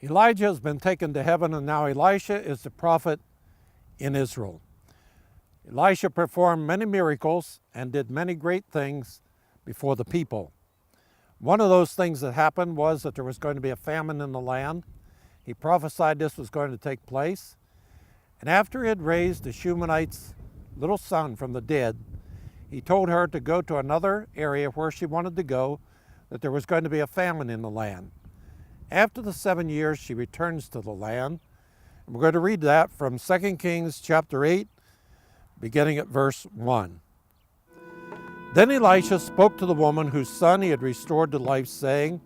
Elijah has been taken to heaven, and now Elisha is the prophet in Israel. Elisha performed many miracles and did many great things before the people. One of those things that happened was that there was going to be a famine in the land. He prophesied this was going to take place. And after he had raised the Shunammite's little son from the dead, he told her to go to another area where she wanted to go, that there was going to be a famine in the land. After the 7 years, she returns to the land. And we're going to read that from 2 Kings chapter 8, beginning at verse 1. Then Elisha spoke to the woman whose son he had restored to life, saying,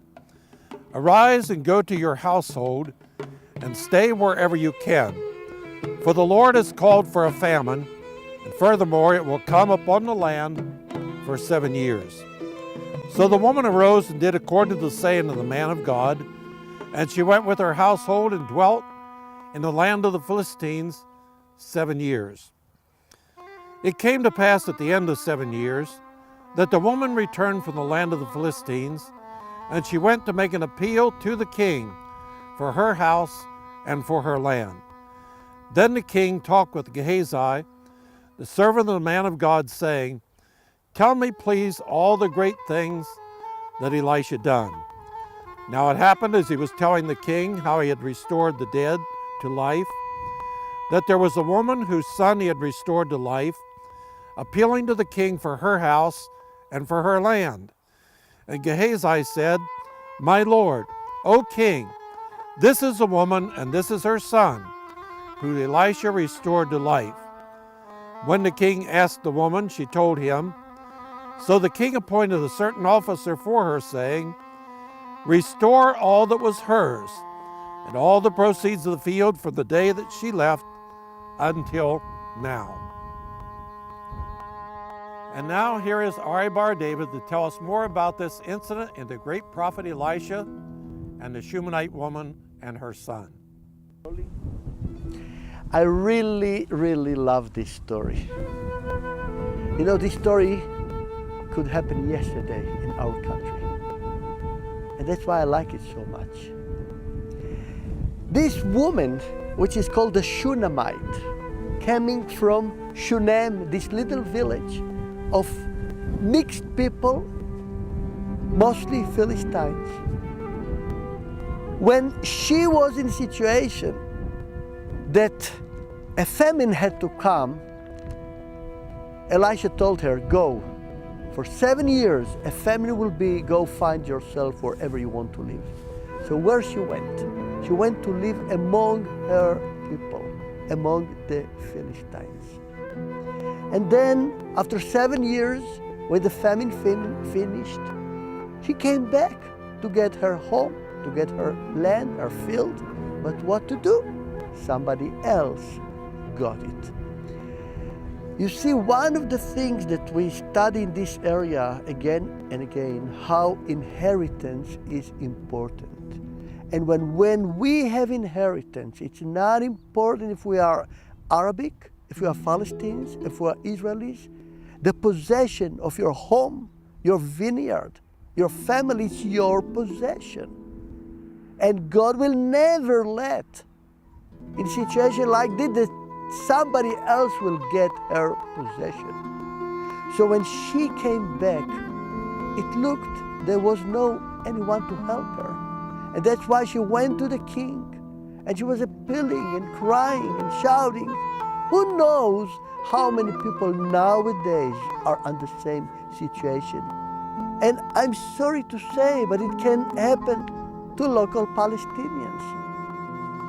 "Arise and go to your household, and stay wherever you can. For the Lord has called for a famine, and furthermore it will come upon the land for 7 years." So the woman arose and did according to the saying of the man of God, and she went with her household and dwelt in the land of the Philistines 7 years. It came to pass at the end of 7 years that the woman returned from the land of the Philistines, and she went to make an appeal to the king for her house and for her land. Then the king talked with Gehazi, the servant of the man of God, saying, "Tell me, please, all the great things that Elisha done." Now it happened, as he was telling the king how he had restored the dead to life, that there was a woman whose son he had restored to life, appealing to the king for her house and for her land. And Gehazi said, "My lord, O king, this is the woman and this is her son, who Elisha restored to life." When the king asked the woman, she told him. So the king appointed a certain officer for her, saying, "Restore all that was hers, and all the proceeds of the field from the day that she left until now." And now here is Ari Bar David to tell us more about this incident in the great prophet Elisha and the Shunammite woman and her son. I really love this story. You know, this story could happen yesterday in our country. And that's why I like it so much. This woman, which is called the Shunammite, coming from Shunem, this little village of mixed people, mostly Philistines. When she was in a situation that a famine had to come, Elisha told her, "Go. For 7 years, a famine will be, go find yourself wherever you want to live." So where she went? She went to live among her people, among the Philistines. And then, after 7 years, when the famine finished, she came back to get her home, to get her land, her field. But what to do? Somebody else got it. You see, one of the things that we study in this area again and again, how inheritance is important. And when we have inheritance, it's not important if we are Arabic, if we are Palestinians, if we are Israelis. The possession of your home, your vineyard, your family is your possession. And God will never let, in a situation like this, that somebody else will get her possession. So when she came back, it looked there was no anyone to help her. And that's why she went to the king. And she was appealing and crying and shouting. Who knows how many people nowadays are in the same situation? And I'm sorry to say, but it can happen to local Palestinians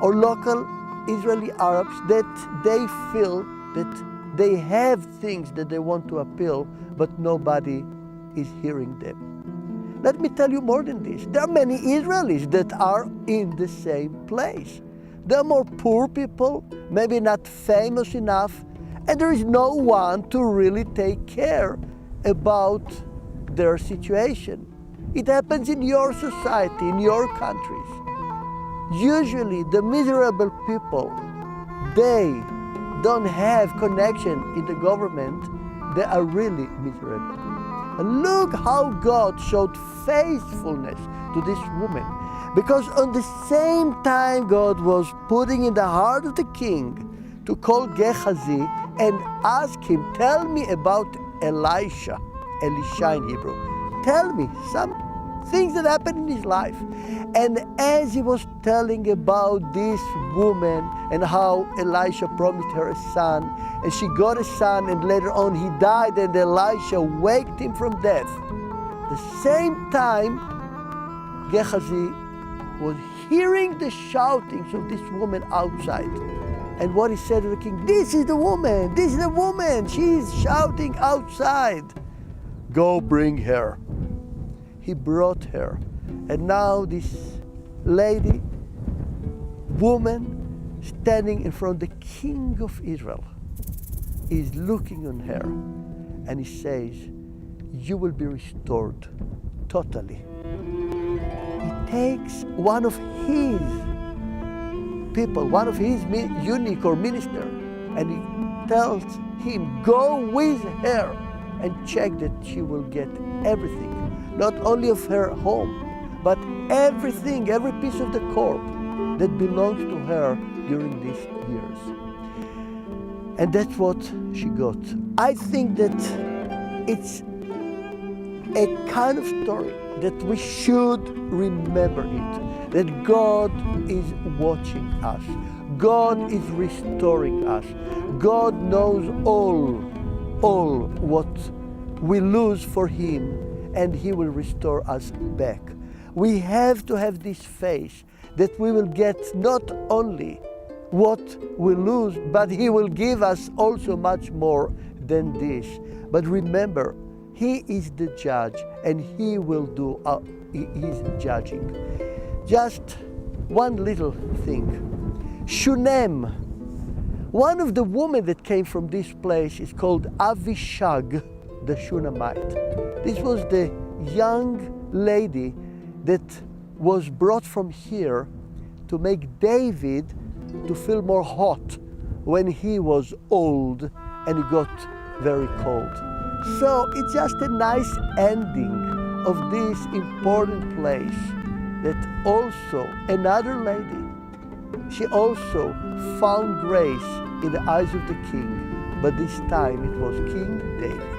or local Israeli Arabs, that they feel that they have things that they want to appeal, but nobody is hearing them. Let me tell you more than this. There are many Israelis that are in the same place. There are more poor people, maybe not famous enough, and there is no one to really take care about their situation. It happens in your society, in your countries. Usually the miserable people, they don't have connection in the government. They are really miserable. And look how God showed faithfulness to this woman. Because on the same time God was putting in the heart of the king to call Gehazi and ask him, tell me about Elisha in Hebrew. Tell me some things that happened in his life. And as he was telling about this woman and how Elisha promised her a son, and she got a son, and later on he died, and Elisha waked him from death. The same time, Gehazi was hearing the shoutings of this woman outside. And what he said to the king, this is the woman, she's shouting outside. Go bring her. He brought her. And now this woman, standing in front of the king of Israel, is looking on her, and he says, you will be restored totally. He takes one of his people, one of his eunuch or minister, and he tells him, go with her and check that she will get everything, not only of her home, but everything, every piece of the corp that belongs to her during these years. And that's what she got. I think that it's a kind of story that we should remember it, that God is watching us. God is restoring us. God knows all what we lose for Him, and He will restore us back. We have to have this faith that we will get not only what we lose, but He will give us also much more than this. But remember, He is the judge, and He will do His judging. Just one little thing. Shunem, one of the women that came from this place is called Avishag, the Shunammite. This was the young lady that was brought from here to make David to feel more hot when he was old and he got very cold. So it's just a nice ending of this important place that also another lady, she also found grace in the eyes of the king, but this time it was King David.